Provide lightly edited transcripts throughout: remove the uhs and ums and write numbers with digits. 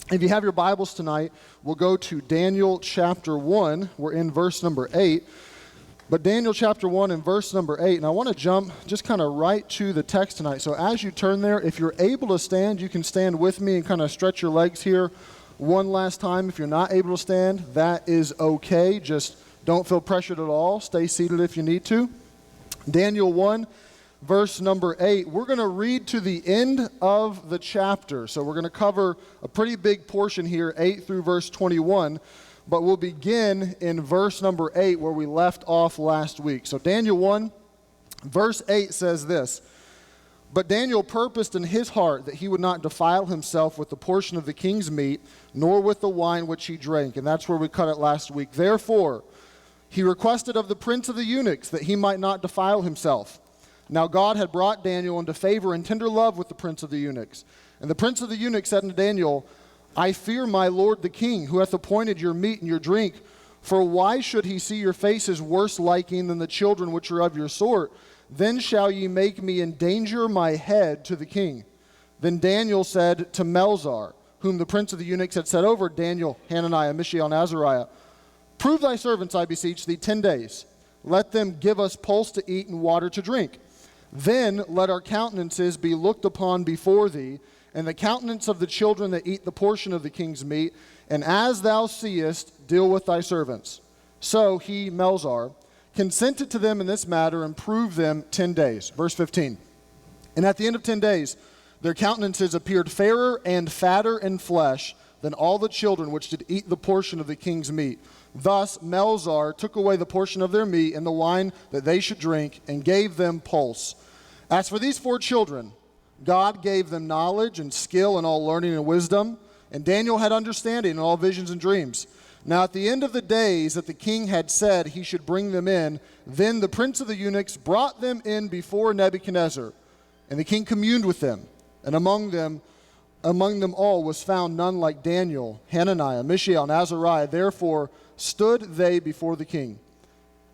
If you have your Bibles tonight, we'll go to Daniel chapter 1. We're in verse number 8. But Daniel chapter 1 and verse number 8, and I want to jump just kind of right to the text tonight. So as you turn there, if you're able to stand, you can stand with me and kind of stretch your legs here one last time. If you're not able to stand, that is okay. Just don't feel pressured at all. Stay seated if you need to. Daniel 1, verse number 8. We're going to read to the end of the chapter. So we're going to cover a pretty big portion here, 8 through verse 21. But we'll begin in verse number 8 where we left off last week. So Daniel 1, verse 8 says this, "But Daniel purposed in his heart that he would not defile himself with the portion of the king's meat, nor with the wine which he drank." And that's where we cut it last week. "Therefore, he requested of the prince of the eunuchs that he might not defile himself. Now God had brought Daniel into favor and tender love with the prince of the eunuchs. And the prince of the eunuchs said unto Daniel, I fear my lord the king, who hath appointed your meat and your drink. For why should he see your faces worse liking than the children which are of your sort? Then shall ye make me endanger my head to the king. Then Daniel said to Melzar, whom the prince of the eunuchs had set over Daniel, Hananiah, Mishael, and Azariah, Prove thy servants, I beseech thee, 10 days. Let them give us pulse to eat and water to drink. Then let our countenances be looked upon before thee, and the countenance of the children that eat the portion of the king's meat, and as thou seest, deal with thy servants. So he, Melzar, consented to them in this matter and proved them 10 days. Verse 15. And at the end of 10 days, their countenances appeared fairer and fatter in flesh than all the children which did eat the portion of the king's meat. Thus Melzar took away the portion of their meat and the wine that they should drink, and gave them pulse. As for these 4 children, God gave them knowledge and skill in all learning and wisdom, and Daniel had understanding in all visions and dreams. Now at the end of the days that the king had said he should bring them in, then the prince of the eunuchs brought them in before Nebuchadnezzar, and the king communed with them. And among them all was found none like Daniel, Hananiah, Mishael, and Azariah. Therefore stood they before the king.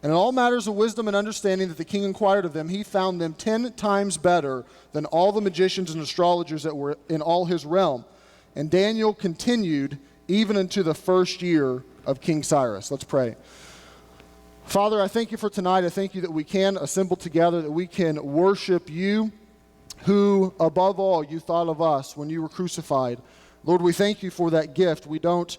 And in all matters of wisdom and understanding that the king inquired of them, he found them 10 times better than all the magicians and astrologers that were in all his realm. And Daniel continued even into the first year of King Cyrus. Let's pray. Father, I thank you for tonight. I thank you that we can assemble together, that we can worship you, who above all you thought of us when you were crucified. Lord, we thank you for that gift. We don't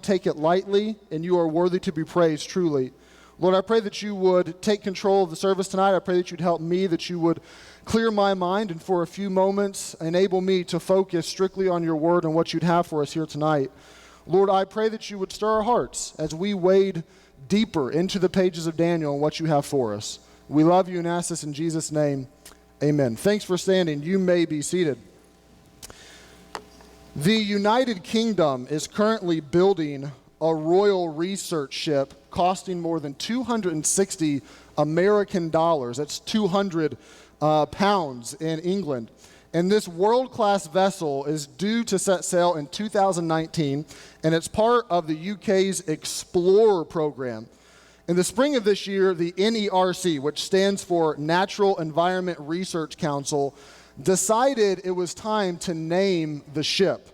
take it lightly, and you are worthy to be praised truly. Lord, I pray that you would take control of the service tonight. I pray that you'd help me, that you would clear my mind, and for a few moments enable me to focus strictly on your word and what you'd have for us here tonight. Lord, I pray that you would stir our hearts as we wade deeper into the pages of Daniel and what you have for us. We love you and ask this in Jesus' name. Amen. Thanks for standing. You may be seated. The United Kingdom is currently building a royal research ship costing more than 260 American dollars. That's 200 pounds in England. And this world-class vessel is due to set sail in 2019, and it's part of the UK's Explorer program. In the spring of this year, the NERC, which stands for Natural Environment Research Council, decided it was time to name the ship.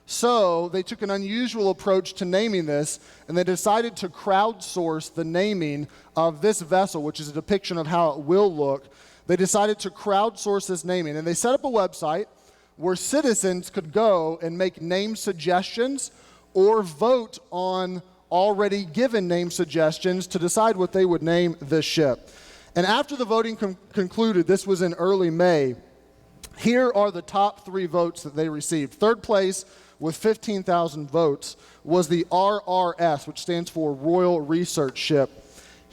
So they took an unusual approach to naming this, and they decided to crowdsource the naming of this vessel, which is a depiction of how it will look. They decided to crowdsource this naming, and they set up a website where citizens could go and make name suggestions or vote on already given name suggestions to decide what they would name this ship. And after the voting concluded, this was in early May, here are the top 3 votes that they received. Third place, with 15,000 votes, was the RRS, which stands for Royal Research Ship,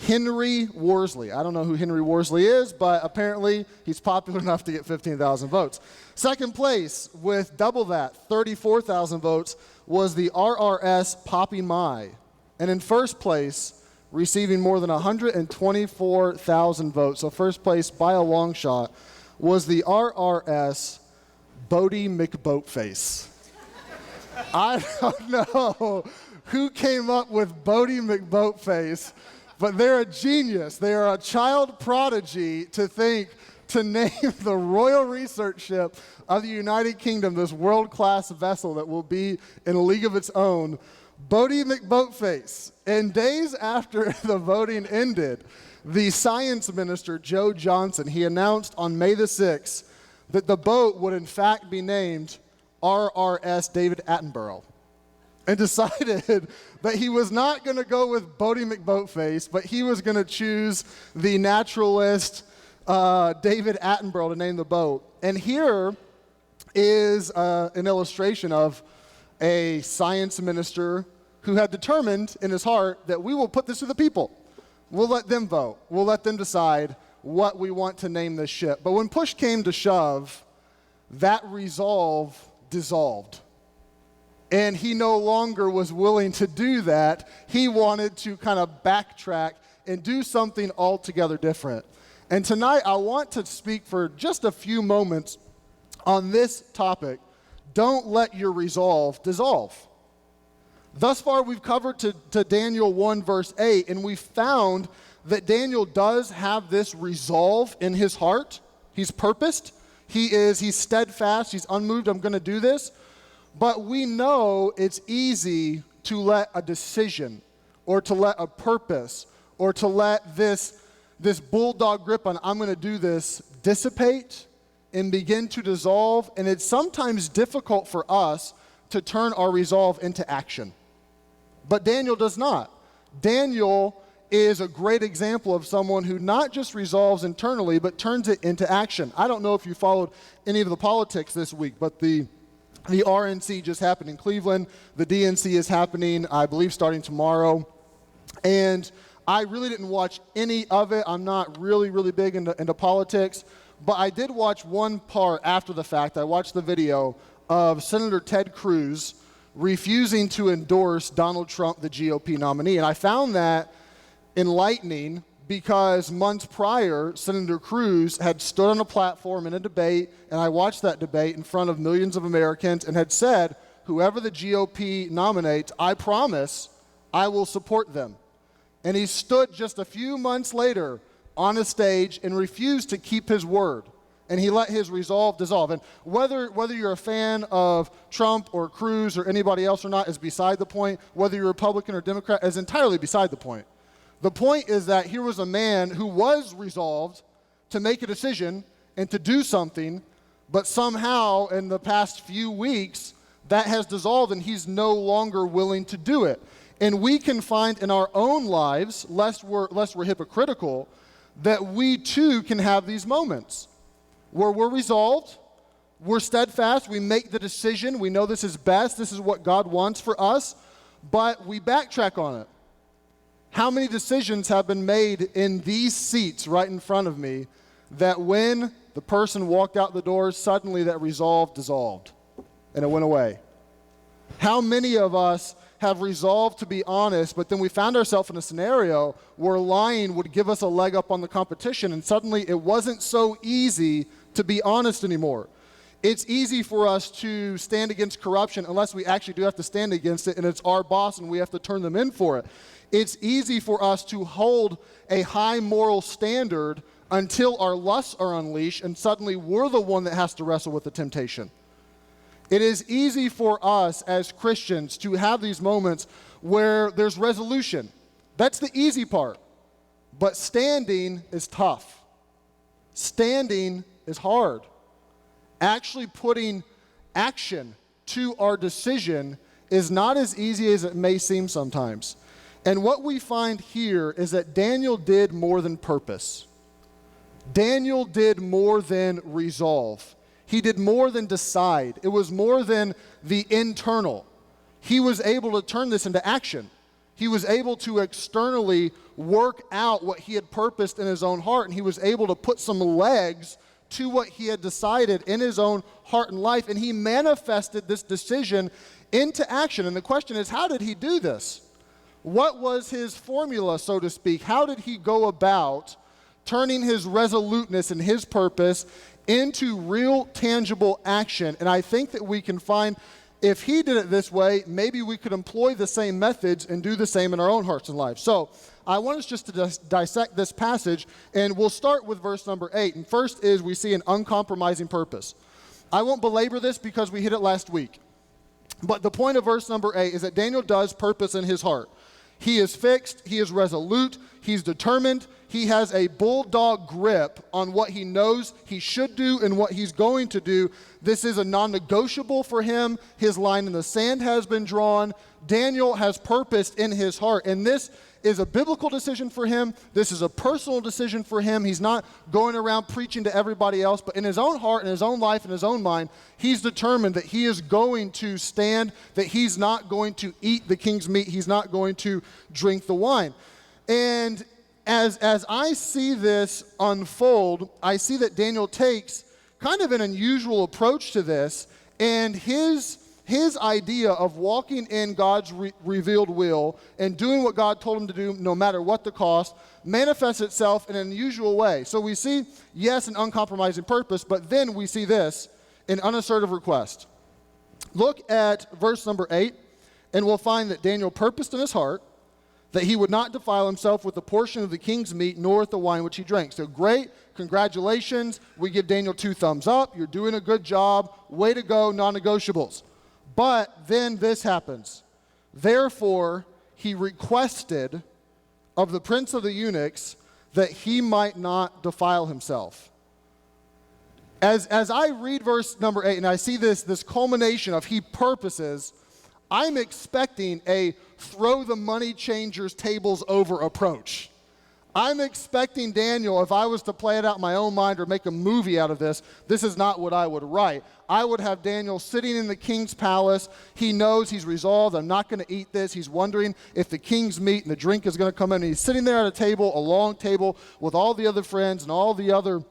Henry Worsley. I don't know who Henry Worsley is, but apparently he's popular enough to get 15,000 votes. Second place, with double that, 34,000 votes, was the RRS Poppy Mai. And in first place, receiving more than 124,000 votes, so first place by a long shot, was the RRS Bodie McBoatface. I don't know who came up with Bodie McBoatface, but they're a genius. They are a child prodigy to think to name the Royal Research Ship of the United Kingdom, this world-class vessel that will be in a league of its own, Boaty McBoatface. And days after the voting ended, the science minister, Joe Johnson, he announced on May the 6th that the boat would in fact be named RRS David Attenborough, and decided that he was not going to go with Boaty McBoatface, but he was going to choose the naturalist David Attenborough to name the boat. And here is an illustration of a science minister who had determined in his heart that we will put this to the people. We'll let them vote. We'll let them decide what we want to name this ship. But when push came to shove, that resolve dissolved. And he no longer was willing to do that. He wanted to kind of backtrack and do something altogether different. And tonight I want to speak for just a few moments on this topic. Don't let your resolve dissolve. Thus far we've covered to Daniel 1 verse 8, and we found that Daniel does have this resolve in his heart. He's purposed. He's steadfast. He's unmoved. I'm going to do this. But we know it's easy to let a decision or to let a purpose or to let this bulldog grip on I'm going to do this dissipate and begin to dissolve. And it's sometimes difficult for us to turn our resolve into action. But Daniel does not. Daniel is a great example of someone who not just resolves internally, but turns it into action. I don't know if you followed any of the politics this week, but the RNC just happened in Cleveland. The DNC is happening, I believe, starting tomorrow. And I really didn't watch any of it. I'm not really big into politics. But I did watch one part after the fact. I watched the video of Senator Ted Cruz refusing to endorse Donald Trump, the GOP nominee. And I found that enlightening because months prior, Senator Cruz had stood on a platform in a debate, and I watched that debate in front of millions of Americans, and had said, whoever the GOP nominates, I promise I will support them. And he stood just a few months later on a stage and refused to keep his word. And he let his resolve dissolve. And whether you're a fan of Trump or Cruz or anybody else or not is beside the point. Whether you're Republican or Democrat is entirely beside the point. The point is that here was a man who was resolved to make a decision and to do something, but somehow in the past few weeks, that has dissolved and he's no longer willing to do it. And we can find in our own lives, lest we're hypocritical, that we too can have these moments where we're resolved, we're steadfast, we make the decision, we know this is best, this is what God wants for us, but we backtrack on it. How many decisions have been made in these seats right in front of me that when the person walked out the door, suddenly that resolve dissolved and it went away? How many of us have resolved to be honest, but then we found ourselves in a scenario where lying would give us a leg up on the competition, and suddenly it wasn't so easy to be honest anymore? It's easy for us to stand against corruption unless we actually do have to stand against it, and it's our boss and we have to turn them in for it. It's easy for us to hold a high moral standard until our lusts are unleashed, and suddenly we're the one that has to wrestle with the temptation. It is easy for us as Christians to have these moments where there's resolution. That's the easy part. But standing is tough. Standing is hard. Actually putting action to our decision is not as easy as it may seem sometimes. And what we find here is that Daniel did more than purpose. Daniel did more than resolve. He did more than decide. It was more than the internal. He was able to turn this into action. He was able to externally work out what he had purposed in his own heart, and he was able to put some legs to what he had decided in his own heart and life, and he manifested this decision into action. And the question is, how did he do this? What was his formula, so to speak? How did he go about turning his resoluteness and his purpose into real tangible action? And I think that we can find if he did it this way, maybe we could employ the same methods and do the same in our own hearts and lives. So I want us just to dissect this passage, and we'll start with verse number 8. And first is we see an uncompromising purpose. I won't belabor this because we hit it last week. But the point of verse number 8 is that Daniel does purpose in his heart. He is fixed, he is resolute, he's determined, he has a bulldog grip on what he knows he should do and what he's going to do. This is a non-negotiable for him. His line in the sand has been drawn. Daniel has purposed in his heart, and this is a biblical decision for him. This is a personal decision for him. He's not going around preaching to everybody else, but in his own heart, in his own life, in his own mind, he's determined that he is going to stand, that he's not going to eat the king's meat, he's not going to drink the wine. And as I see this unfold, I see that Daniel takes kind of an unusual approach to this, and his idea of walking in God's revealed will and doing what God told him to do no matter what the cost manifests itself in an unusual way. So we see, yes, an uncompromising purpose, but then we see this, an unassertive request. Look at verse number 8, and we'll find that Daniel purposed in his heart that he would not defile himself with a portion of the king's meat, nor with the wine which he drank. So great, congratulations. We give Daniel 2 thumbs up. You're doing a good job. Way to go, non-negotiables. But then this happens. Therefore, he requested of the prince of the eunuchs that he might not defile himself. As I read verse number 8, and I see this culmination of he purposes, I'm expecting a throw the money changers tables over approach. I'm expecting Daniel, if I was to play it out in my own mind or make a movie out of this is not what I would write. I would have Daniel sitting in the king's palace. He knows he's resolved, I'm not going to eat this. He's wondering if the king's meat and the drink is going to come in. And he's sitting there at a table, a long table, with all the other friends and all the other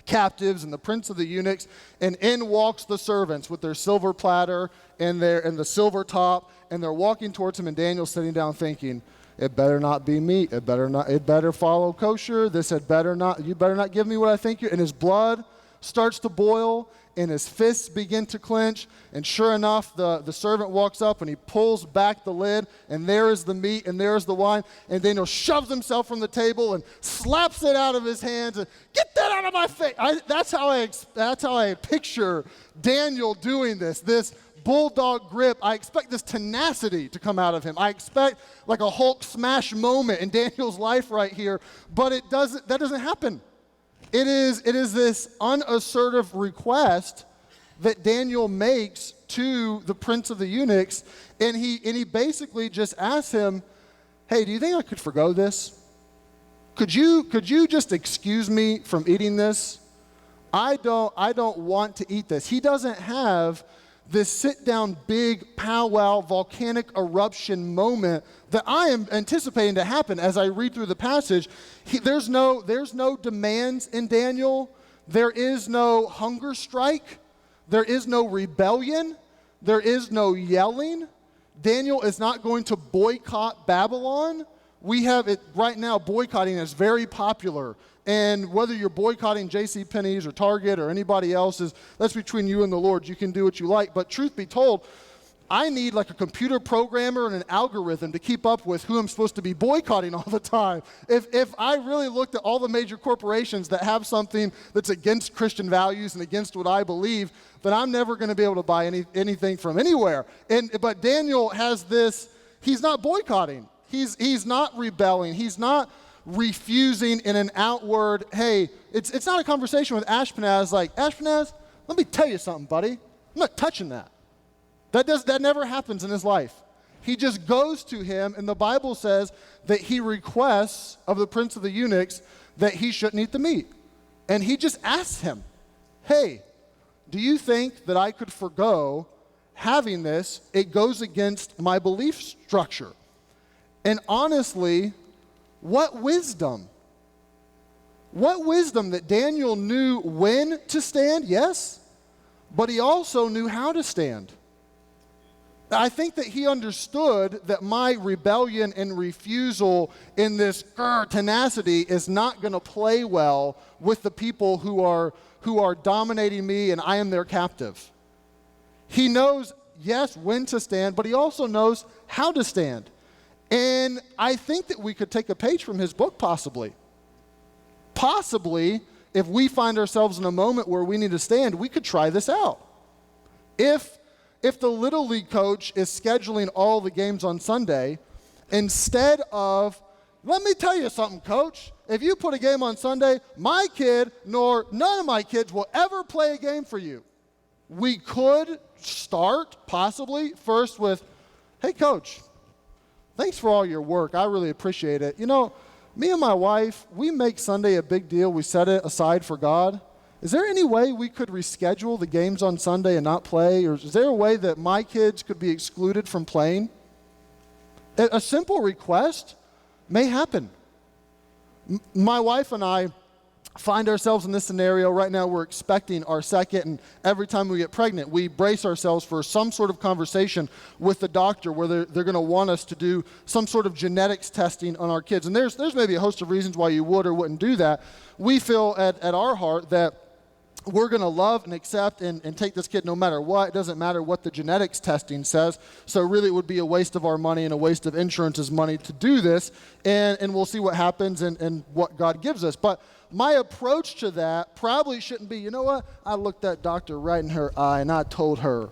captives and the prince of the eunuchs, and in walks the servants with their silver platter and the silver top, and they're walking towards him, and Daniel's sitting down thinking, it better not be meat. It better follow kosher. You better not give me what I think and his blood starts to boil, and his fists begin to clench, and sure enough, the servant walks up, and he pulls back the lid, and there is the meat, and there is the wine, and Daniel shoves himself from the table and slaps it out of his hands, and get that out of my face. That's how I picture Daniel doing this bulldog grip. I expect this tenacity to come out of him. I expect like a Hulk smash moment in Daniel's life right here, but that doesn't happen. It is this unassertive request that Daniel makes to the prince of the eunuchs, and he basically just asks him, hey, do you think I could forgo this? Could you just excuse me from eating this? I don't want to eat this. He doesn't have this sit-down, big powwow, volcanic eruption moment that I am anticipating to happen as I read through the passage. There's no demands in Daniel. There is no hunger strike. There is no rebellion. There is no yelling. Daniel is not going to boycott Babylon. We have it right now. Boycotting is very popular. And whether you're boycotting JCPenney's or Target or anybody else's, that's between you and the Lord. You can do what you like. But truth be told, I need like a computer programmer and an algorithm to keep up with who I'm supposed to be boycotting all the time. If I really looked at all the major corporations that have something that's against Christian values and against what I believe, then I'm never going to be able to buy anything from anywhere. But Daniel has this, he's not boycotting. He's not rebelling. He's not refusing in an outward, hey, it's not a conversation with Ashpenaz like, Ashpenaz, let me tell you something, buddy. I'm not touching that. That never happens in his life. He just goes to him, and the Bible says that he requests of the prince of the eunuchs that he shouldn't eat the meat. And he just asks him, hey, do you think that I could forgo having this? It goes against my belief structure. And honestly, what wisdom? What wisdom that Daniel knew when to stand, yes, but he also knew how to stand. I think that he understood that my rebellion and refusal in this tenacity is not going to play well with the people who are dominating me and I am their captive. He knows, yes, when to stand, but he also knows how to stand. And I think that we could take a page from his book, possibly. Possibly, if we find ourselves in a moment where we need to stand, we could try this out. If the Little League coach is scheduling all the games on Sunday, instead of, let me tell you something, coach, if you put a game on Sunday, my kid nor none of my kids will ever play a game for you. We could start, possibly, first with, hey, coach, thanks for all your work. I really appreciate it. You know, me and my wife, we make Sunday a big deal. We set it aside for God. Is there any way we could reschedule the games on Sunday and not play? Or is there a way that my kids could be excluded from playing? A simple request may happen. My wife and I find ourselves in this scenario right now. We're expecting our second, and every time we get pregnant, we brace ourselves for some sort of conversation with the doctor where they're going to want us to do some sort of genetics testing on our kids. And there's maybe a host of reasons why you would or wouldn't do that. We feel at our heart that we're going to love and accept and take this kid no matter what. It doesn't matter what the genetics testing says. So really it would be a waste of our money and a waste of insurance's money to do this. And we'll see what happens and what God gives us. But my approach to that probably shouldn't be, you know what? I looked that doctor right in her eye and I told her,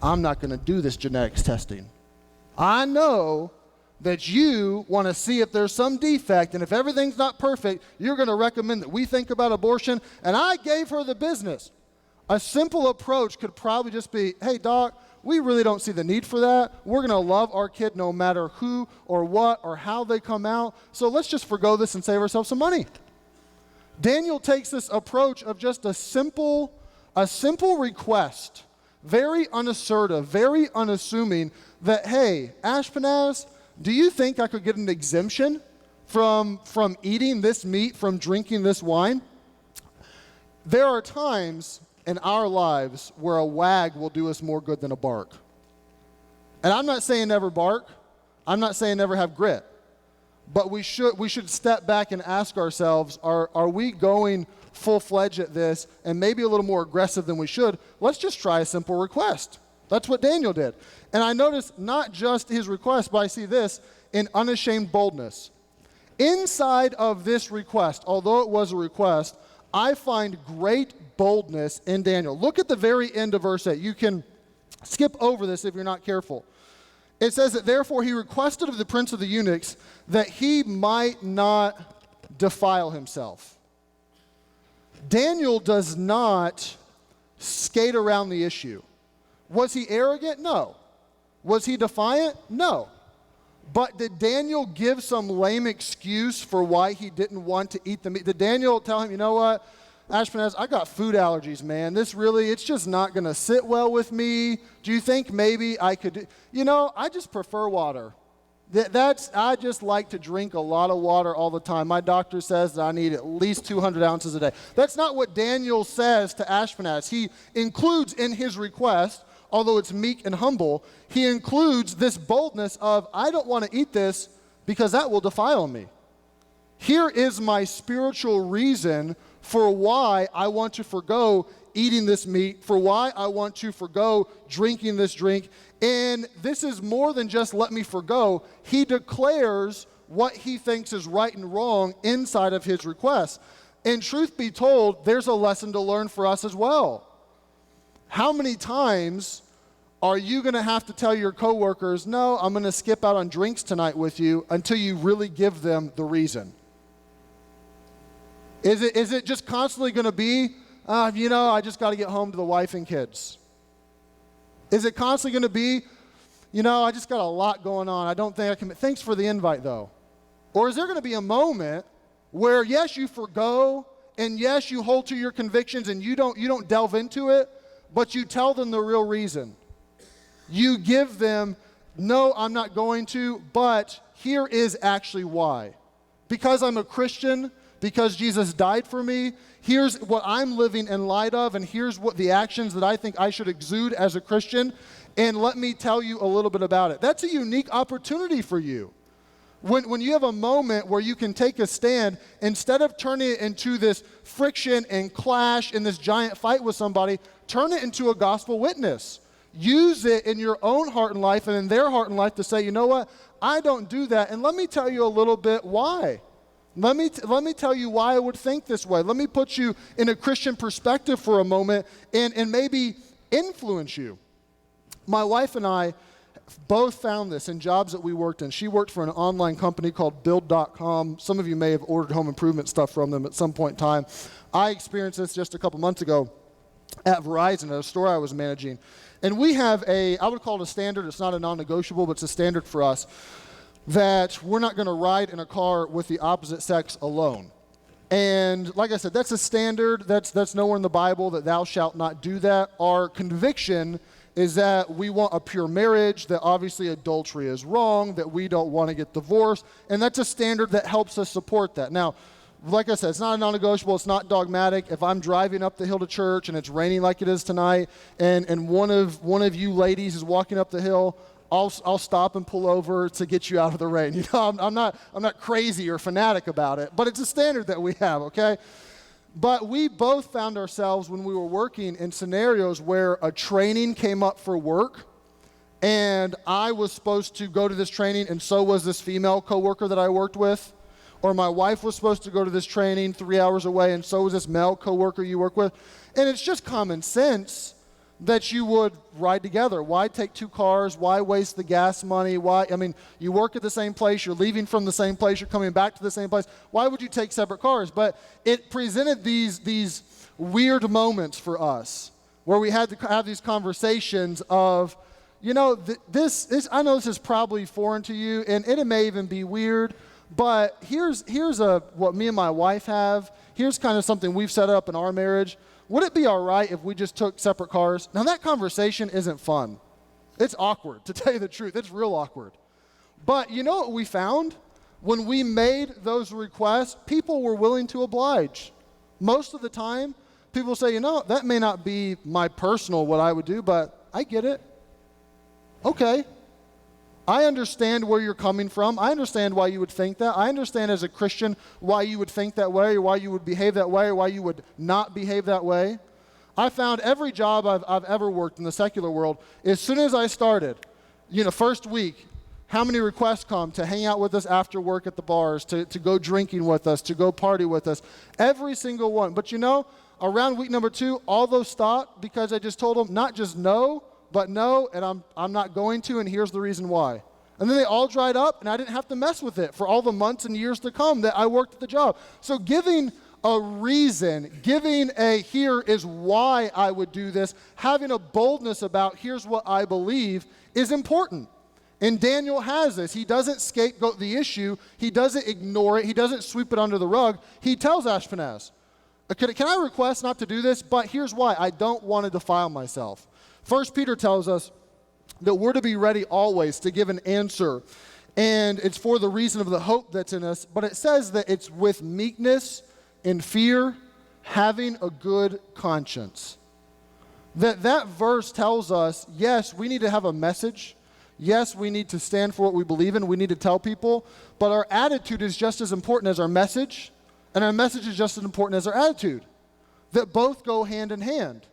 I'm not going to do this genetics testing. I know that you want to see if there's some defect, and if everything's not perfect, you're going to recommend that we think about abortion, and I gave her the business. A simple approach could probably just be, hey, doc, we really don't see the need for that. We're going to love our kid no matter who or what or how they come out, so let's just forgo this and save ourselves some money. Daniel takes this approach of just a simple request, very unassertive, very unassuming, that, hey, Ashpenaz, do you think I could get an exemption from eating this meat, from drinking this wine? There are times in our lives where a wag will do us more good than a bark. And I'm not saying never bark. I'm not saying never have grit. But we should step back and ask ourselves, are we going full-fledged at this and maybe a little more aggressive than we should? Let's just try a simple request. That's what Daniel did. And I noticed not just his request, but I see this in unashamed boldness. Inside of this request, although it was a request, I find great boldness in Daniel. Look at the very end of verse 8. You can skip over this if you're not careful. It says that therefore he requested of the prince of the eunuchs that he might not defile himself. Daniel does not skate around the issue. Was he arrogant? No. Was he defiant? No. But did Daniel give some lame excuse for why he didn't want to eat the meat? Did Daniel tell him, you know what, Ashpenaz, I got food allergies, man. It's just not going to sit well with me. Do you think maybe I could, I just prefer water. I just like to drink a lot of water all the time. My doctor says that I need at least 200 ounces a day. That's not what Daniel says to Ashpenaz. He includes in his request, although it's meek and humble, he includes this boldness of, I don't want to eat this because that will defile me. Here is my spiritual reason for why I want to forgo eating this meat, for why I want to forgo drinking this drink. And this is more than just let me forgo. He declares what he thinks is right and wrong inside of his request. And truth be told, there's a lesson to learn for us as well. How many times are you going to have to tell your coworkers, no, I'm going to skip out on drinks tonight with you, until you really give them the reason? Is it just constantly going to be, I just got to get home to the wife and kids? Is it constantly going to be, I just got a lot going on. I don't think I can. Thanks for the invite, though. Or is there going to be a moment where, yes, you forgo, and yes, you hold to your convictions, and you don't delve into it, but you tell them the real reason? You give them, no, I'm not going to, but here is actually why. Because I'm a Christian, because Jesus died for me, here's what I'm living in light of, and here's what the actions that I think I should exude as a Christian, and let me tell you a little bit about it. That's a unique opportunity for you. When you have a moment where you can take a stand, instead of turning it into this friction and clash and this giant fight with somebody, turn it into a gospel witness. use it in your own heart and life and in their heart and life to say, you know what, I don't do that. And let me tell you a little bit why. Let me tell you why I would think this way. Let me put you in a Christian perspective for a moment and maybe influence you. My wife and I both found this in jobs that we worked in. She worked for an online company called Build.com. Some of you may have ordered home improvement stuff from them at some point in time. I experienced this just a couple months ago at Verizon, at a store I was managing. And we have I would call it a standard. It's not a non-negotiable, but it's a standard for us that we're not going to ride in a car with the opposite sex alone. And like I said, that's a standard. That's nowhere in the Bible that thou shalt not do that. Our conviction is that we want a pure marriage, that obviously adultery is wrong, that we don't want to get divorced, and that's a standard that helps us support that. Now, like I said, it's not a non-negotiable, it's not dogmatic. If I'm driving up the hill to church and it's raining like it is tonight, and one of you ladies is walking up the hill, I'll stop and pull over to get you out of the rain. You know, I'm not crazy or fanatic about it, but it's a standard that we have, okay? But we both found ourselves when we were working in scenarios where a training came up for work, and I was supposed to go to this training, and so was this female coworker that I worked with. Or my wife was supposed to go to this training 3 hours away, and so was this male coworker you work with. And it's just common sense that you would ride together. Why take two cars? Why waste the gas money? You work at the same place, you're leaving from the same place, you're coming back to the same place. Why would you take separate cars? But it presented these weird moments for us where we had to have these conversations of, you know, this I know this is probably foreign to you, and it may even be weird, but here's what me and my wife have. Here's kind of something we've set up in our marriage. Would it be all right if we just took separate cars? Now, that conversation isn't fun. It's awkward, to tell you the truth. It's real awkward. But you know what we found? When we made those requests, people were willing to oblige. Most of the time, people say, you know, that may not be my personal what I would do, but I get it. Okay. I understand where you're coming from. I understand why you would think that. I understand as a Christian why you would think that way, or why you would behave that way, or why you would not behave that way. I found every job I've ever worked in the secular world, as soon as I started, first week, how many requests come to hang out with us after work at the bars, to go drinking with us, to go party with us. Every single one. But around week number 2, all those stopped because I just told them not just no, but no, and I'm not going to, and here's the reason why. And then they all dried up, and I didn't have to mess with it for all the months and years to come that I worked at the job. So giving a reason, giving a here is why I would do this, having a boldness about here's what I believe is important. And Daniel has this. He doesn't scapegoat the issue. He doesn't ignore it. He doesn't sweep it under the rug. He tells Ashpenaz, can I request not to do this? But here's why. I don't want to defile myself. 1 Peter tells us that we're to be ready always to give an answer, and it's for the reason of the hope that's in us, but it says that it's with meekness and fear, having a good conscience. That verse tells us, yes, we need to have a message. Yes, we need to stand for what we believe in. We need to tell people, but our attitude is just as important as our message, and our message is just as important as our attitude, that both go hand in hand.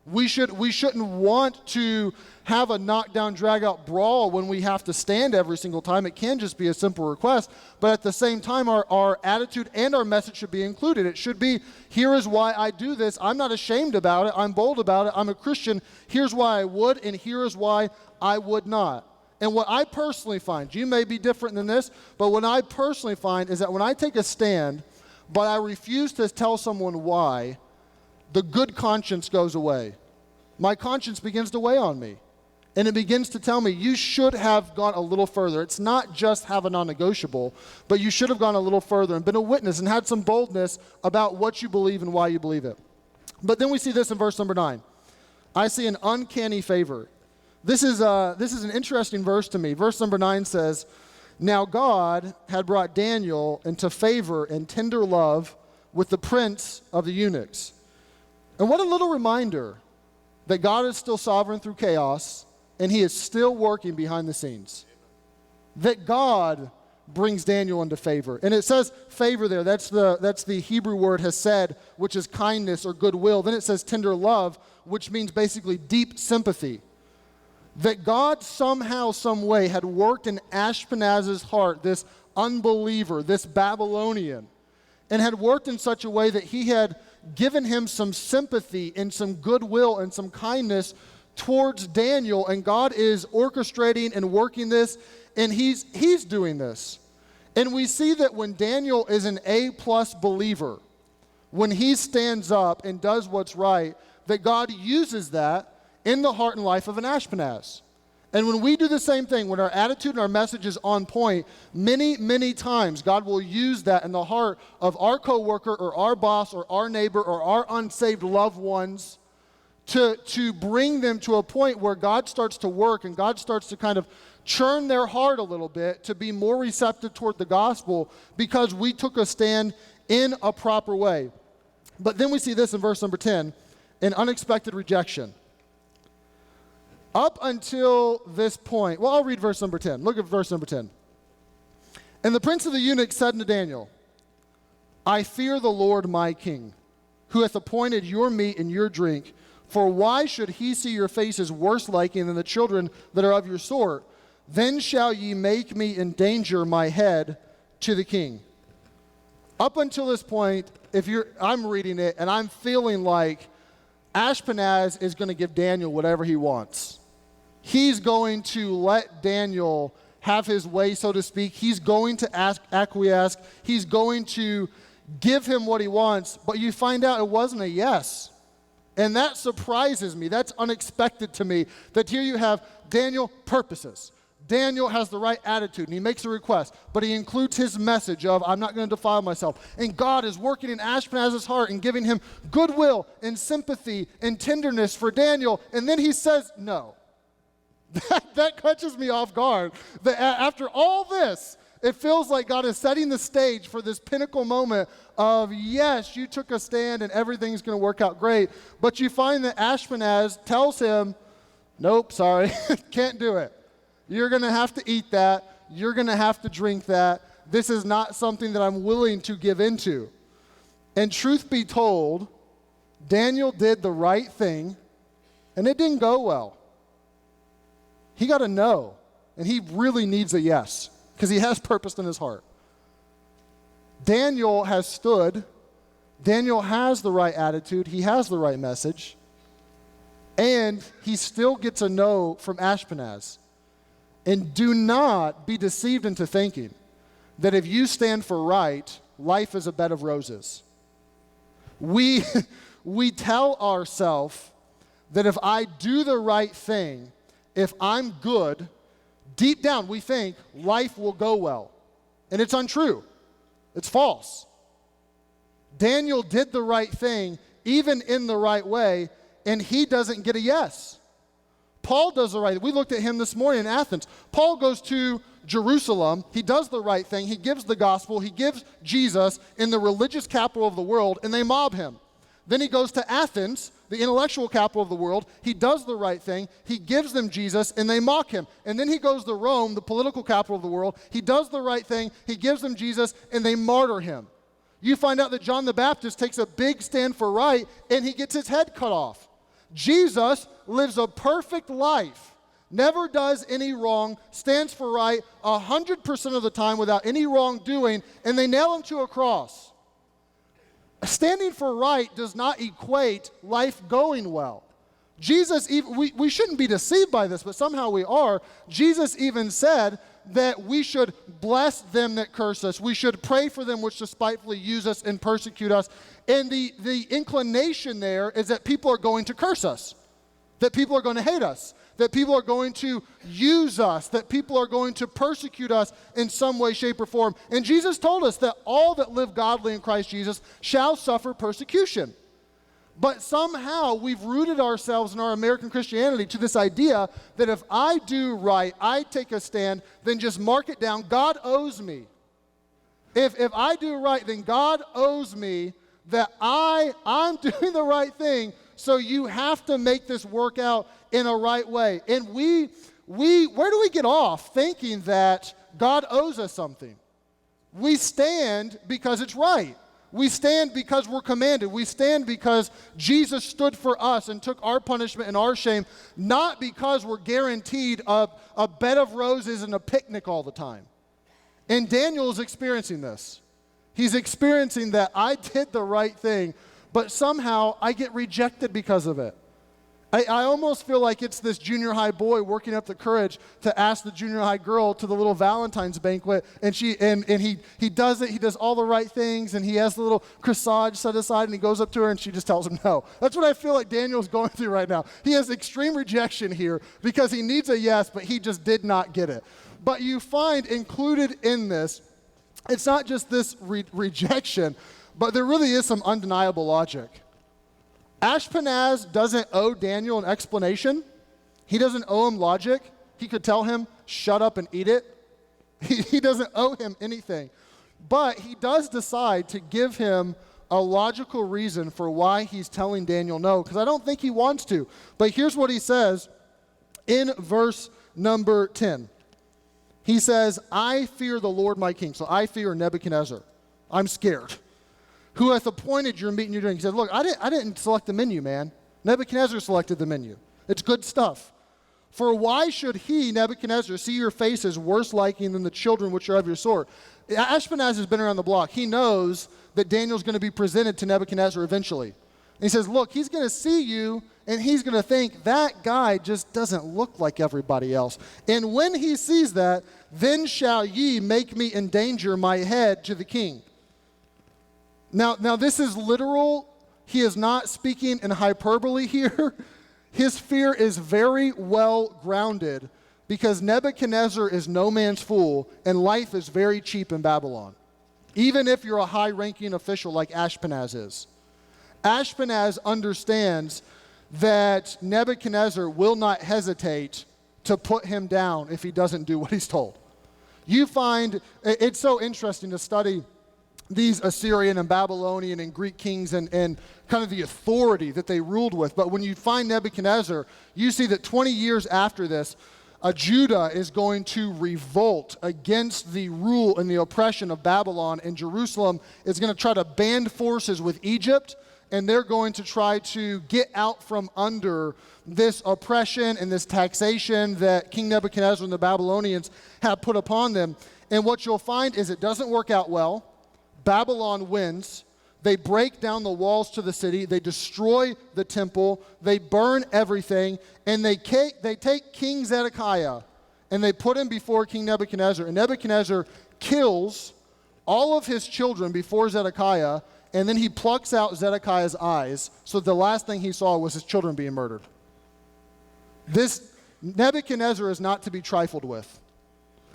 We shouldn't want to have a knockdown, drag-out brawl when we have to stand every single time. It can just be a simple request, but at the same time, our attitude and our message should be included. It should be, here is why I do this. I'm not ashamed about it. I'm bold about it. I'm a Christian. Here's why I would, and here is why I would not. And what I personally find, you may be different than this, but what I personally find is that when I take a stand, but I refuse to tell someone why, the good conscience goes away. My conscience begins to weigh on me. And it begins to tell me, you should have gone a little further. It's not just have a non-negotiable, but you should have gone a little further and been a witness and had some boldness about what you believe and why you believe it. But then we see this in verse number 9. I see an uncanny favor. This is an interesting verse to me. Verse number 9 says, now God had brought Daniel into favor and tender love with the prince of the eunuchs. And what a little reminder that God is still sovereign through chaos, and he is still working behind the scenes. That God brings Daniel into favor. And it says favor there. That's the Hebrew word hesed, which is kindness or goodwill. Then it says tender love, which means basically deep sympathy. that God somehow, some way had worked in Ashpenaz's heart, this unbeliever, this Babylonian, and had worked in such a way that he had given him some sympathy and some goodwill and some kindness towards Daniel, and God is orchestrating and working this, and he's doing this. And we see that when Daniel is an A-plus believer, when he stands up and does what's right, that God uses that in the heart and life of an Ashpenaz. And when we do the same thing, when our attitude and our message is on point, many, many times God will use that in the heart of our coworker or our boss or our neighbor or our unsaved loved ones to bring them to a point where God starts to work and God starts to kind of churn their heart a little bit to be more receptive toward the gospel because we took a stand in a proper way. But then we see this in verse number 10, an unexpected rejection. Up until this point, well, I'll read verse number 10. Look at verse number 10. And the prince of the eunuchs said unto Daniel, I fear the Lord my king, who hath appointed your meat and your drink. For why should he see your faces worse liking than the children that are of your sort? Then shall ye make me endanger my head to the king. Up until this point, I'm reading it, and I'm feeling like Ashpenaz is going to give Daniel whatever he wants. He's going to let Daniel have his way, so to speak. He's going to acquiesce. He's going to give him what he wants. But you find out it wasn't a yes. And that surprises me. That's unexpected to me, that here you have Daniel purposes. Daniel has the right attitude, and he makes a request, but he includes his message of, I'm not going to defile myself. And God is working in Ashpenaz's heart and giving him goodwill and sympathy and tenderness for Daniel, and then he says no. That catches me off guard. That after all this, it feels like God is setting the stage for this pinnacle moment of, yes, you took a stand and everything's going to work out great, but you find that Ashpenaz tells him, nope, sorry, can't do it. You're going to have to eat that. You're going to have to drink that. This is not something that I'm willing to give into. And truth be told, Daniel did the right thing, and it didn't go well. He got a no, and he really needs a yes, because he has purpose in his heart. Daniel has stood. Daniel has the right attitude. He has the right message. And he still gets a no from Ashpenaz. And do not be deceived into thinking that if you stand for right, life is a bed of roses. We tell ourselves that if I do the right thing, if I'm good, deep down we think life will go well. And it's untrue. It's false. Daniel did the right thing, even in the right way, and he doesn't get a yes. Paul does the right thing. We looked at him this morning in Athens. Paul goes to Jerusalem. He does the right thing. He gives the gospel. He gives Jesus in the religious capital of the world, and they mob him. Then he goes to Athens, the intellectual capital of the world. He does the right thing. He gives them Jesus, and they mock him. And then he goes to Rome, the political capital of the world. He does the right thing. He gives them Jesus, and they martyr him. You find out that John the Baptist takes a big stand for right, and he gets his head cut off. Jesus lives a perfect life, never does any wrong, stands for right 100% of the time without any wrongdoing, and they nail him to a cross. Standing for right does not equate life going well. Jesus, we shouldn't be deceived by this, but somehow we are. Jesus even said that we should bless them that curse us. We should pray for them which despitefully use us and persecute us. And the inclination there is that people are going to curse us, that people are going to hate us, that people are going to use us, that people are going to persecute us in some way, shape, or form. And Jesus told us that all that live godly in Christ Jesus shall suffer persecution. But somehow we've rooted ourselves in our American Christianity to this idea that if I do right, I take a stand, then just mark it down. God owes me. If I do right, then God owes me that I'm doing the right thing, so you have to make this work out in a right way. And we where do we get off thinking that God owes us something? We stand because it's right. We stand because we're commanded. We stand because Jesus stood for us and took our punishment and our shame, not because we're guaranteed a bed of roses and a picnic all the time. And Daniel is experiencing this. He's experiencing that I did the right thing, but somehow I get rejected because of it. I almost feel like it's this junior high boy working up the courage to ask the junior high girl to the little Valentine's banquet, and he does it. He does all the right things, and he has the little corsage set aside, and he goes up to her, and she just tells him no. That's what I feel like Daniel's going through right now. He has extreme rejection here because he needs a yes, but he just did not get it. But you find included in this, it's not just this rejection, but there really is some undeniable logic. Ashpenaz doesn't owe Daniel an explanation. He doesn't owe him logic. He could tell him, shut up and eat it. He doesn't owe him anything. But he does decide to give him a logical reason for why he's telling Daniel no, because I don't think he wants to. But here's what he says in verse number 10. He says, I fear the Lord my king. So I fear Nebuchadnezzar. I'm scared. Who hath appointed your meat and your drink. He said, look, I didn't select the menu, man. Nebuchadnezzar selected the menu. It's good stuff. For why should he, Nebuchadnezzar, see your faces worse liking than the children which are of your sort? Ashpenaz has been around the block. He knows that Daniel's going to be presented to Nebuchadnezzar eventually. And he says, look, he's going to see you, and he's going to think, that guy just doesn't look like everybody else. And when he sees that, then shall ye make me endanger my head to the king. Now this is literal. He is not speaking in hyperbole here. His fear is very well grounded because Nebuchadnezzar is no man's fool and life is very cheap in Babylon. Even if you're a high-ranking official like Ashpenaz is. Ashpenaz understands that Nebuchadnezzar will not hesitate to put him down if he doesn't do what he's told. You find, it's so interesting to study these Assyrian and Babylonian and Greek kings and kind of the authority that they ruled with. But when you find Nebuchadnezzar, you see that 20 years after this, Judah is going to revolt against the rule and the oppression of Babylon, and Jerusalem is going to try to band forces with Egypt, and they're going to try to get out from under this oppression and this taxation that King Nebuchadnezzar and the Babylonians have put upon them. And what you'll find is it doesn't work out well. Babylon wins. They break down the walls to the city. They destroy the temple. They burn everything. And they take King Zedekiah and they put him before King Nebuchadnezzar. And Nebuchadnezzar kills all of his children before Zedekiah. And then he plucks out Zedekiah's eyes. So the last thing he saw was his children being murdered. This Nebuchadnezzar is not to be trifled with.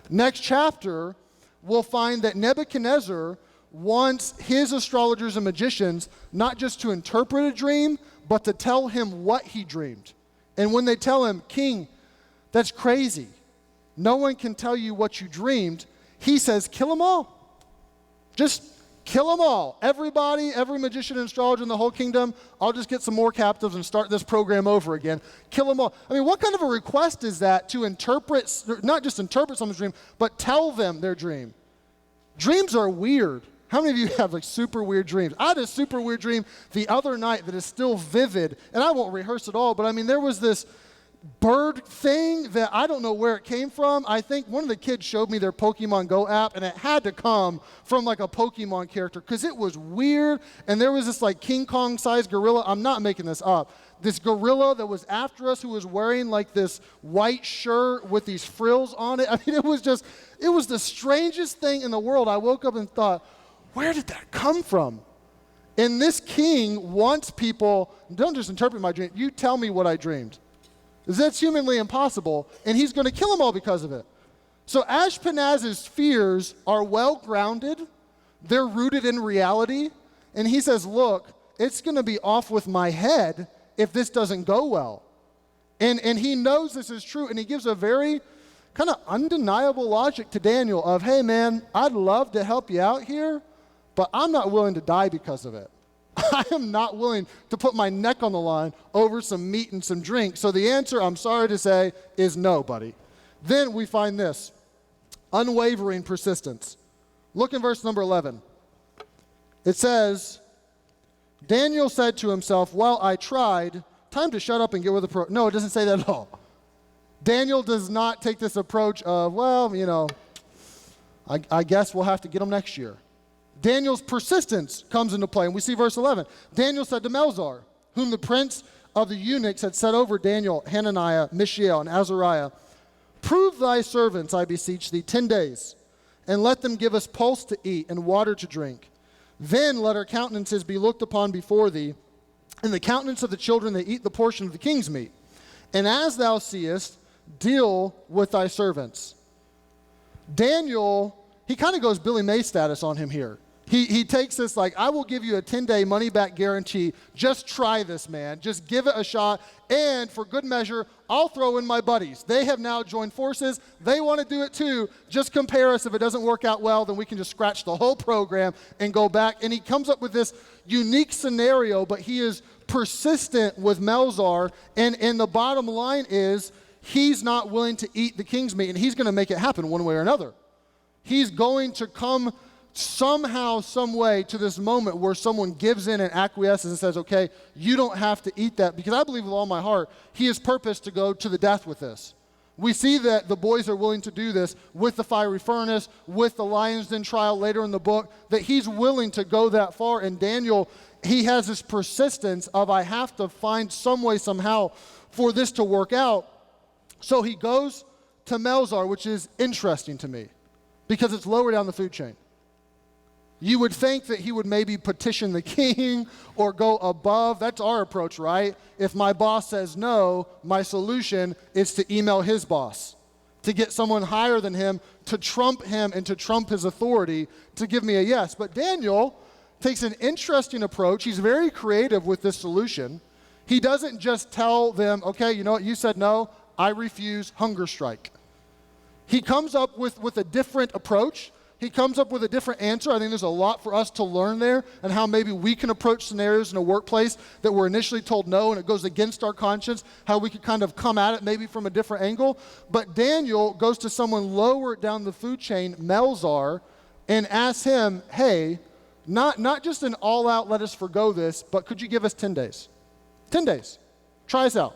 Next chapter, we'll find that Nebuchadnezzar wants his astrologers and magicians not just to interpret a dream, but to tell him what he dreamed. And when they tell him, King, that's crazy. No one can tell you what you dreamed. He says, kill them all. Just kill them all. Everybody, every magician and astrologer in the whole kingdom, I'll just get some more captives and start this program over again. Kill them all. I mean, what kind of a request is that to interpret, not just interpret someone's dream, but tell them their dream? Dreams are weird. How many of you have like super weird dreams? I had a super weird dream the other night that is still vivid, and I won't rehearse it all, but I mean, there was this bird thing that I don't know where it came from. I think one of the kids showed me their Pokemon Go app, and it had to come from like a Pokemon character because it was weird, and there was this like King Kong-sized gorilla. I'm not making this up. This gorilla that was after us who was wearing like this white shirt with these frills on it. I mean, it was the strangest thing in the world. I woke up and thought, where did that come from? And this king wants people, don't just interpret my dream, you tell me what I dreamed. That's humanly impossible, and he's going to kill them all because of it. So Ashpenaz's fears are well grounded, they're rooted in reality, and he says, look, it's going to be off with my head if this doesn't go well. And he knows this is true, and he gives a very kind of undeniable logic to Daniel of, hey man, I'd love to help you out here, but I'm not willing to die because of it. I am not willing to put my neck on the line over some meat and some drink. So the answer, I'm sorry to say, is no, buddy. Then we find this, unwavering persistence. Look in verse number 11. It says, Daniel said to himself, well, I tried. Time to shut up and get with the pro. No, it doesn't say that at all. Daniel does not take this approach of, well, I guess we'll have to get them next year. Daniel's persistence comes into play, and we see verse 11. Daniel said to Melzar, whom the prince of the eunuchs had set over Daniel, Hananiah, Mishael, and Azariah, prove thy servants, I beseech thee, 10 days, and let them give us pulse to eat and water to drink. Then let our countenances be looked upon before thee, and the countenance of the children that eat the portion of the king's meat. And as thou seest, deal with thy servants. Daniel, he kind of goes Billy May status on him here. He takes this like, I will give you a 10-day money-back guarantee. Just try this, man. Just give it a shot. And for good measure, I'll throw in my buddies. They have now joined forces. They want to do it too. Just compare us. If it doesn't work out well, then we can just scratch the whole program and go back. And he comes up with this unique scenario, but he is persistent with Melzar. And the bottom line is, he's not willing to eat the king's meat, and he's going to make it happen one way or another. He's going to come somehow, some way to this moment where someone gives in and acquiesces and says, okay, you don't have to eat that, because I believe with all my heart, he has purposed to go to the death with this. We see that the boys are willing to do this with the fiery furnace, with the lion's den trial later in the book, that he's willing to go that far. And Daniel, he has this persistence of, I have to find some way, somehow, for this to work out. So he goes to Melzar, which is interesting to me, because it's lower down the food chain. You would think that he would maybe petition the king or go above. That's our approach, right? If my boss says no, my solution is to email his boss, to get someone higher than him, to trump him and to trump his authority, to give me a yes. But Daniel takes an interesting approach. He's very creative with this solution. He doesn't just tell them, okay, you know what, you said no, I refuse, hunger strike. He comes up with a different approach. He comes up with a different answer. I think there's a lot for us to learn there, and how maybe we can approach scenarios in a workplace that we're initially told no and it goes against our conscience, how we could kind of come at it maybe from a different angle. But Daniel goes to someone lower down the food chain, Melzar, and asks him, hey, not just an all-out let us forgo this, but could you give us 10 days? 10 days. Try us out.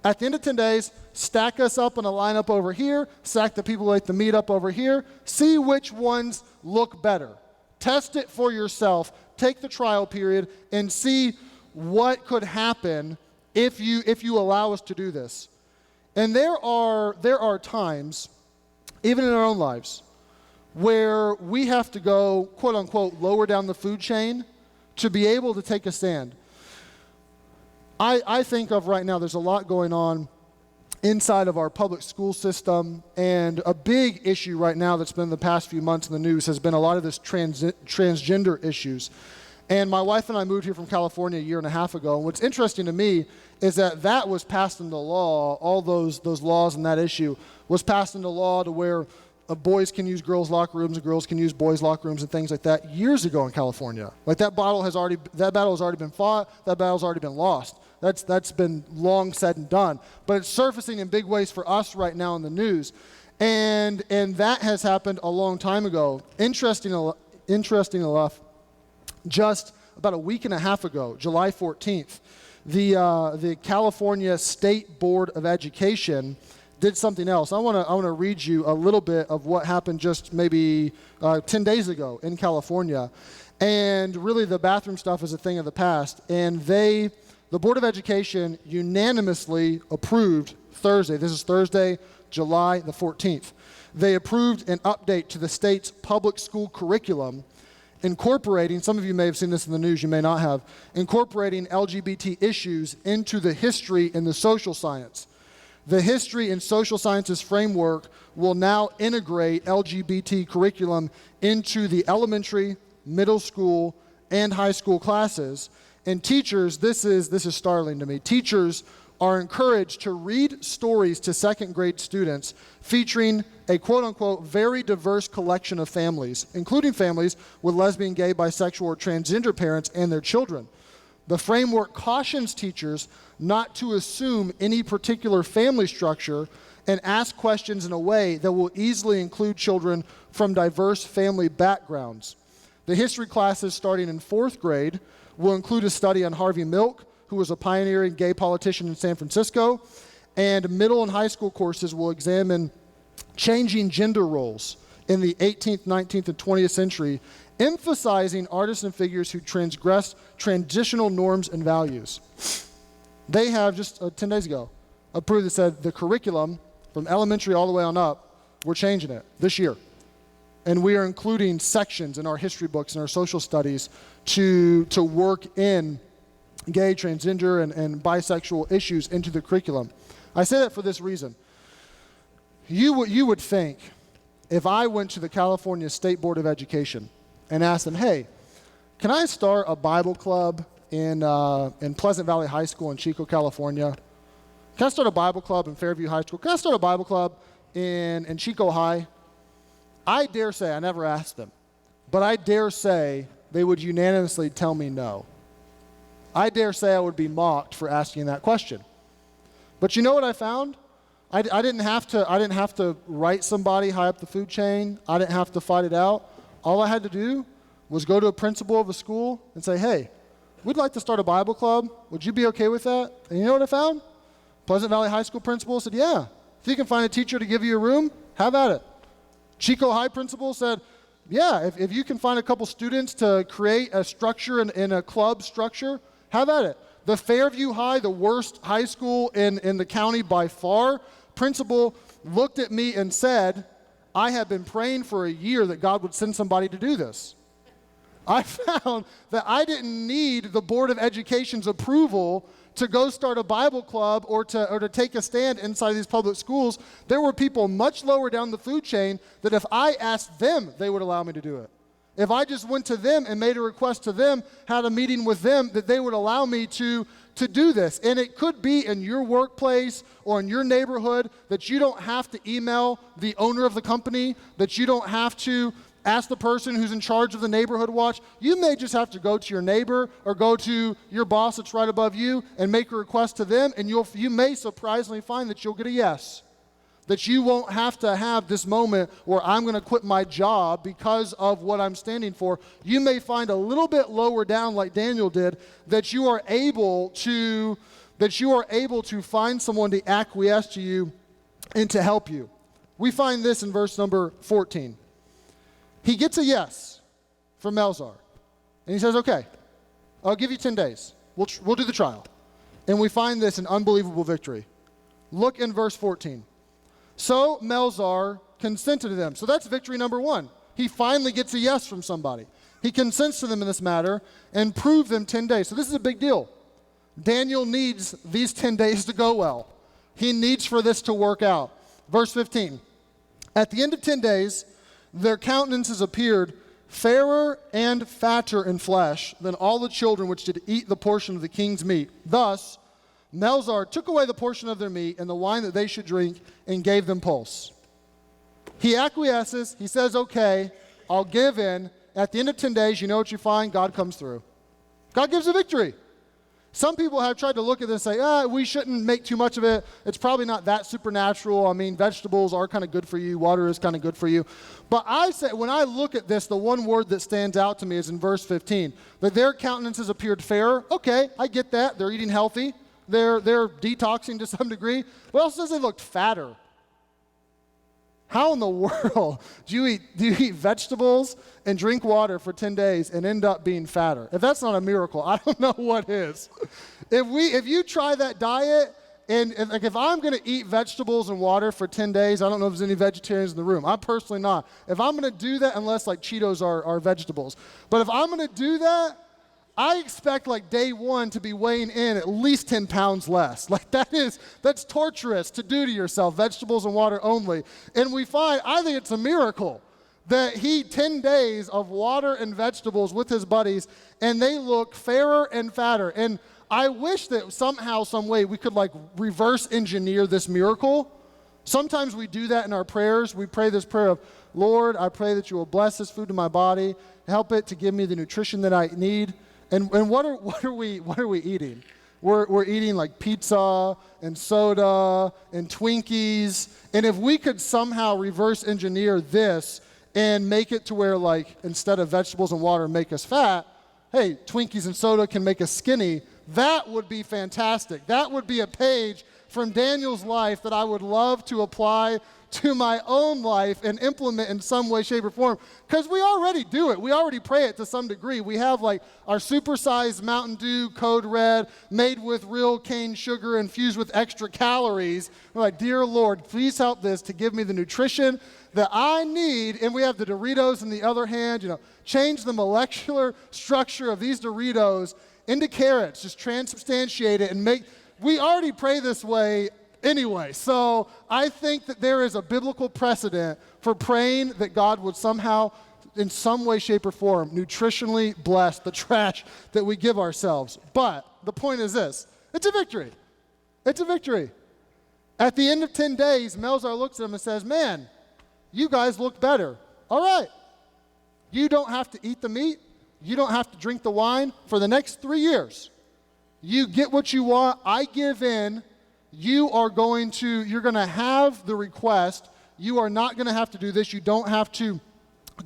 At the end of 10 days, stack us up in a lineup over here, stack the people who ate the meat up over here, see which ones look better. Test it for yourself, take the trial period, and see what could happen if you allow us to do this. And there are times, even in our own lives, where we have to go, quote unquote, lower down the food chain to be able to take a stand. I think of right now, there's a lot going on inside of our public school system, and a big issue right now that's been the past few months in the news has been a lot of this transgender issues. And my wife and I moved here from California a year and a half ago, and what's interesting to me is that was passed into law. All those laws and that issue was passed into law to where boys can use girls' locker rooms and girls can use boys' locker rooms and things like that years ago in California. Like that battle has already been fought, that battle's already been lost. That's been long said and done. But it's surfacing in big ways for us right now in the news. And that has happened a long time ago. Interesting enough, just about a week and a half ago, July 14th, the California State Board of Education did something else. I want to read you a little bit of what happened just maybe 10 days ago in California. And really the bathroom stuff is a thing of the past. And the Board of Education unanimously approved Thursday. This is Thursday, July the 14th. They approved an update to the state's public school curriculum incorporating, some of you may have seen this in the news, you may not have, incorporating LGBT issues into the history and the social science. The history and social sciences framework will now integrate LGBT curriculum into the elementary, middle school, and high school classes. And teachers, this is startling to me, teachers are encouraged to read stories to second grade students featuring a quote-unquote very diverse collection of families, including families with lesbian, gay, bisexual, or transgender parents and their children. The framework cautions teachers not to assume any particular family structure and ask questions in a way that will easily include children from diverse family backgrounds. The history classes starting in 4th grade will include a study on Harvey Milk, who was a pioneering gay politician in San Francisco, and middle and high school courses will examine changing gender roles in the 18th, 19th, and 20th century, emphasizing artists and figures who transgressed transitional norms and values. They have, just 10 days ago, approved that said the curriculum from elementary all the way on up, we're changing it this year. And we are including sections in our history books and our social studies to work in gay, transgender, and bisexual issues into the curriculum. I say that for this reason. You would think if I went to the California State Board of Education and asked them, hey, can I start a Bible club in Pleasant Valley High School in Chico, California? Can I start a Bible club in Fairview High School? Can I start a Bible club in Chico High? I dare say, I never asked them, but I dare say they would unanimously tell me no. I dare say I would be mocked for asking that question. But you know what I found? I didn't have to write somebody high up the food chain. I didn't have to fight it out. All I had to do was go to a principal of a school and say, hey, we'd like to start a Bible club. Would you be okay with that? And you know what I found? Pleasant Valley High School principal said, yeah, if you can find a teacher to give you a room, have at it. Chico High principal said, yeah, if you can find a couple students to create a structure in a club structure, have at it. The Fairview High, the worst high school in the county by far, principal looked at me and said, I have been praying for a year that God would send somebody to do this. I found that I didn't need the Board of Education's approval to go start a Bible club or to take a stand inside these public schools. There were people much lower down the food chain that if I asked them, they would allow me to do it. If I just went to them and made a request to them, had a meeting with them, that they would allow me to do this. And it could be in your workplace or in your neighborhood that you don't have to email the owner of the company, that you don't have to ask the person who's in charge of the neighborhood watch. You may just have to go to your neighbor or go to your boss that's right above you and make a request to them, and you may surprisingly find that you'll get a yes. That you won't have to have this moment where I'm going to quit my job because of what I'm standing for. You may find a little bit lower down, like Daniel did, that you are able to find someone to acquiesce to you and to help you. We find this in verse number 14. He gets a yes from Melzar. And he says, okay, I'll give you 10 days. We'll do the trial. And we find this an unbelievable victory. Look in verse 14. So Melzar consented to them. So that's victory number 1. He finally gets a yes from somebody. He consents to them in this matter and proved them 10 days. So this is a big deal. Daniel needs these 10 days to go well. He needs for this to work out. Verse 15. At the end of 10 days, their countenances appeared fairer and fatter in flesh than all the children which did eat the portion of the king's meat. Thus, Melzar took away the portion of their meat and the wine that they should drink and gave them pulse. He acquiesces. He says, okay, I'll give in. At the end of 10 days, you know what you find? God comes through. God gives a victory. Some people have tried to look at this and say, we shouldn't make too much of it. It's probably not that supernatural. I mean, vegetables are kind of good for you. Water is kind of good for you. But I say, when I look at this, the one word that stands out to me is in verse 15, that their countenances appeared fairer. Okay, I get that. They're eating healthy. They're detoxing to some degree. But it also says they looked fatter. How in the world do you eat vegetables and drink water for 10 days and end up being fatter? If that's not a miracle, I don't know what is. If you try that diet, and if I'm going to eat vegetables and water for 10 days, I don't know if there's any vegetarians in the room. I'm personally not. If I'm going to do that, unless like Cheetos are vegetables. But if I'm going to do that, I expect like day 1 to be weighing in at least 10 pounds less. Like that's torturous to do to yourself, vegetables and water only. And we find, I think it's a miracle that he 10 days of water and vegetables with his buddies, and they look fairer and fatter. And I wish that somehow, some way, we could like reverse engineer this miracle. Sometimes we do that in our prayers. We pray this prayer of, Lord, I pray that you will bless this food in my body, help it to give me the nutrition that I need. And what are we eating? We're eating like pizza and soda and Twinkies. And if we could somehow reverse engineer this and make it to where, like, instead of vegetables and water make us fat, hey, Twinkies and soda can make us skinny. That would be fantastic. That would be a page from Daniel's life that I would love to apply to my own life and implement in some way, shape, or form. Because we already do it. We already pray it to some degree. We have like our supersized Mountain Dew Code Red made with real cane sugar infused with extra calories. We're like, dear Lord, please help this to give me the nutrition that I need. And we have the Doritos in the other hand, change the molecular structure of these Doritos into carrots, just transubstantiate it and we already pray this way anyway. So I think that there is a biblical precedent for praying that God would somehow, in some way, shape, or form, nutritionally bless the trash that we give ourselves. But the point is this, it's a victory. It's a victory. At the end of 10 days, Melzar looks at him and says, man, you guys look better. All right. You don't have to eat the meat. You don't have to drink the wine for the next 3 years. You get what you want. I give in. You're going to have the request. You are not going to have to do this. You don't have to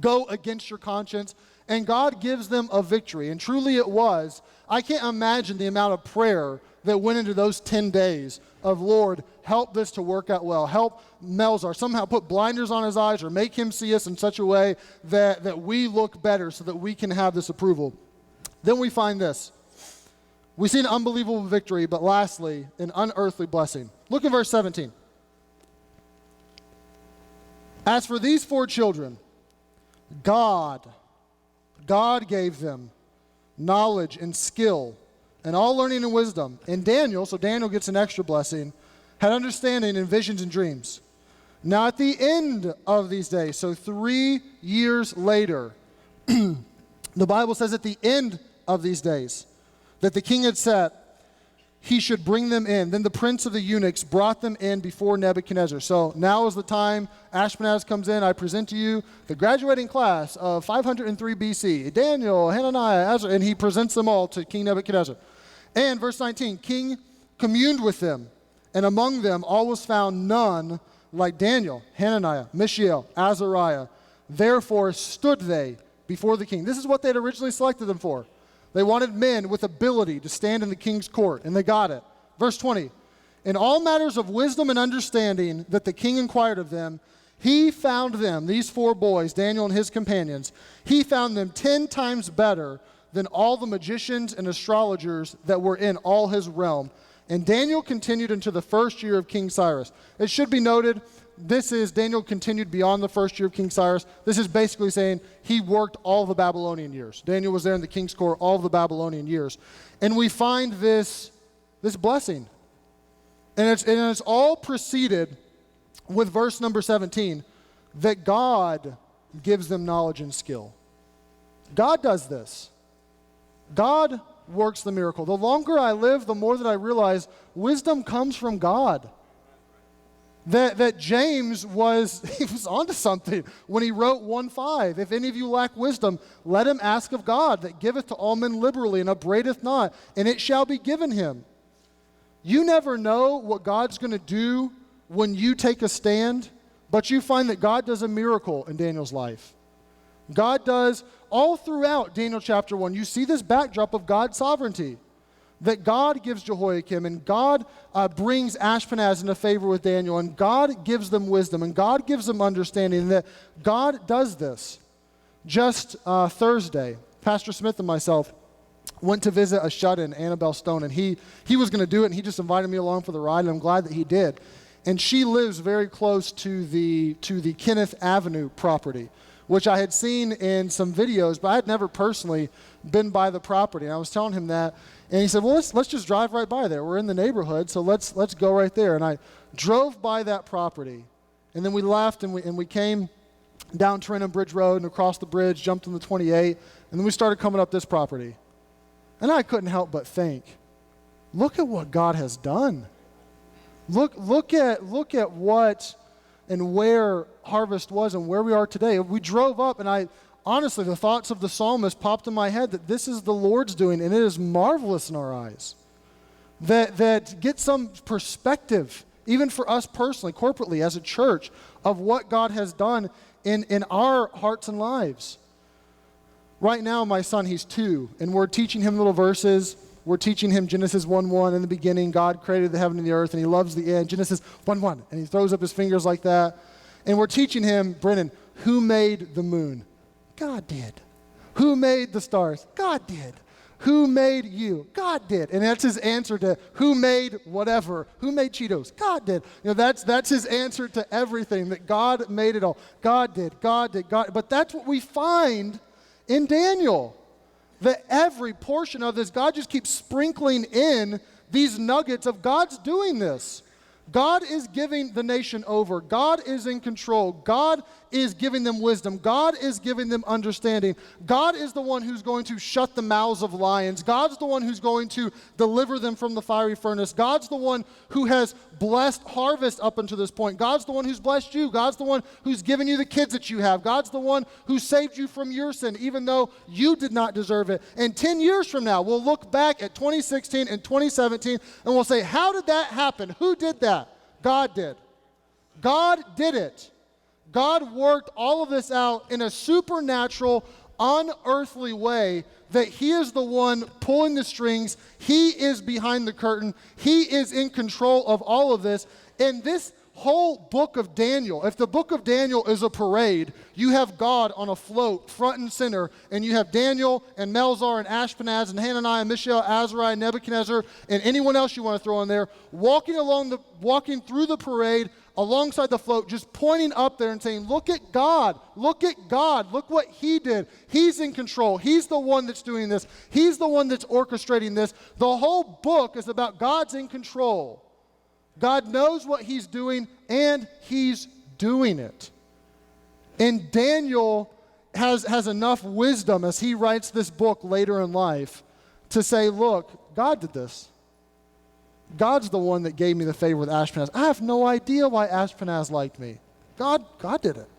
go against your conscience. And God gives them a victory. And truly it was. I can't imagine the amount of prayer that went into those 10 days of, Lord, help this to work out well. Help Melzar somehow put blinders on his eyes or make him see us in such a way that we look better so that we can have this approval. Then we find this. We see an unbelievable victory, but lastly, an unearthly blessing. Look at verse 17. As for these 4 children, God gave them knowledge and skill and all learning and wisdom. And Daniel, so Daniel gets an extra blessing, had understanding in visions and dreams. Now at the end of these days, so 3 years later, the Bible says at the end of these days, that the king had set, he should bring them in. Then the prince of the eunuchs brought them in before Nebuchadnezzar. So now is the time Ashpenaz comes in. I present to you the graduating class of 503 BC. Daniel, Hananiah, Ezra, and he presents them all to King Nebuchadnezzar. And verse 19, king communed with them, and among them all was found none like Daniel, Hananiah, Mishael, Azariah. Therefore stood they before the king. This is what they had originally selected them for. They wanted men with ability to stand in the king's court, and they got it. Verse 20, in all matters of wisdom and understanding that the king inquired of them, he found them, these 4 boys, Daniel and his companions, he found them 10 times better than all the magicians and astrologers that were in all his realm. And Daniel continued into the 1st year of King Cyrus. It should be noted, Daniel continued beyond the 1st year of King Cyrus. This is basically saying he worked all the Babylonian years. Daniel was there in the king's court all the Babylonian years. And we find this blessing. And it's all preceded with verse number 17, that God gives them knowledge and skill. God does this. God works the miracle. The longer I live, the more that I realize wisdom comes from God. That James was onto something when he wrote 1:5. If any of you lack wisdom, let him ask of God, that giveth to all men liberally and upbraideth not, and it shall be given him. You never know what God's going to do when you take a stand, but you find that God does a miracle in Daniel's life. God does all throughout Daniel chapter 1. You see this backdrop of God's sovereignty. That God gives Jehoiakim, and God brings Ashpenaz into favor with Daniel, and God gives them wisdom, and God gives them understanding, and that God does this. Just Thursday, Pastor Smith and myself went to visit a shut-in, Annabelle Stone, and he was going to do it, and he just invited me along for the ride, and I'm glad that he did. And she lives very close to the Kenneth Avenue property, which I had seen in some videos, but I had never personally been by the property. And I was telling him that, and he said, well, let's just drive right by there. We're in the neighborhood, so let's go right there. And I drove by that property, and then we left, and we came down Trenton Bridge Road and across the bridge, jumped on the 28, and then we started coming up this property. And I couldn't help but think, look at what God has done. Look at what and where Harvest was and where we are today. We drove up, and honestly, the thoughts of the psalmist popped in my head that this is the Lord's doing, and it is marvelous in our eyes. That get some perspective even for us personally, corporately, as a church, of what God has done in our hearts and lives. Right now, my son, he's 2, and we're teaching him little verses. We're teaching him Genesis 1:1. In the beginning, God created the heaven and the earth, and he loves the end. Genesis 1:1, and he throws up his fingers like that. And we're teaching him, Brennan, who made the moon? God did. Who made the stars? God did. Who made you? God did. And that's his answer to who made whatever. Who made Cheetos? God did. That's his answer to everything, that God made it all. God did. God did. God. But that's what we find in Daniel, that every portion of this, God just keeps sprinkling in these nuggets of God's doing this. God is giving the nation over. God is in control. God is giving them wisdom. God is giving them understanding. God is the one who's going to shut the mouths of lions. God's the one who's going to deliver them from the fiery furnace. God's the one who has blessed harvest up until this point. God's the one who's blessed you. God's the one who's given you the kids that you have. God's the one who saved you from your sin, even though you did not deserve it. And 10 years from now, we'll look back at 2016 and 2017, and we'll say, how did that happen? Who did that? God did. God did it. God worked all of this out in a supernatural, unearthly way, that he is the one pulling the strings. He is behind the curtain. He is in control of all of this. And this whole book of Daniel, if the book of Daniel is a parade, you have God on a float, front and center, and you have Daniel and Melzar and Ashpenaz and Hananiah, Mishael, Azariah, Nebuchadnezzar, and anyone else you want to throw in there, walking through the parade alongside the float, just pointing up there and saying, look at God, look at God, look what he did. He's in control. He's the one that's doing this. He's the one that's orchestrating this. The whole book is about God's in control. God knows what he's doing, and he's doing it. And Daniel has enough wisdom as he writes this book later in life to say, look, God did this. God's the one that gave me the favor with Ashpenaz. I have no idea why Ashpenaz liked me. God did it.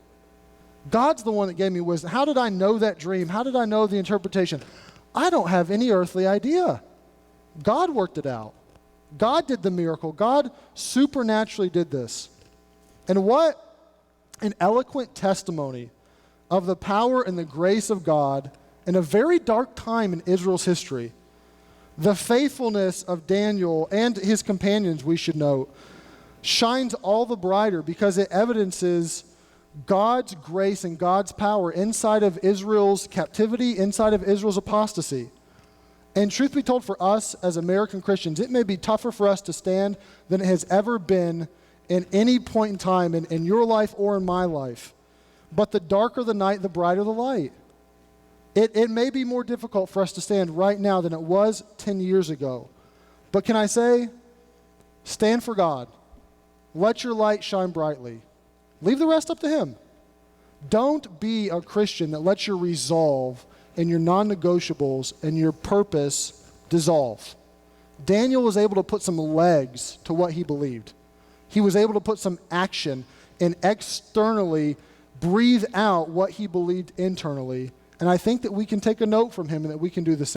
God's the one that gave me wisdom. How did I know that dream? How did I know the interpretation? I don't have any earthly idea. God worked it out. God did the miracle. God supernaturally did this. And what an eloquent testimony of the power and the grace of God in a very dark time in Israel's history. The faithfulness of Daniel and his companions, we should note, shines all the brighter because it evidences God's grace and God's power inside of Israel's captivity, inside of Israel's apostasy. And truth be told, for us as American Christians, it may be tougher for us to stand than it has ever been in any point in time in your life or in my life. But the darker the night, the brighter the light. It may be more difficult for us to stand right now than it was 10 years ago. But can I say, stand for God. Let your light shine brightly. Leave the rest up to him. Don't be a Christian that lets your resolve and your non-negotiables and your purpose dissolve. Daniel was able to put some legs to what he believed. He was able to put some action and externally breathe out what he believed internally. And I think that we can take a note from him and that we can do the same.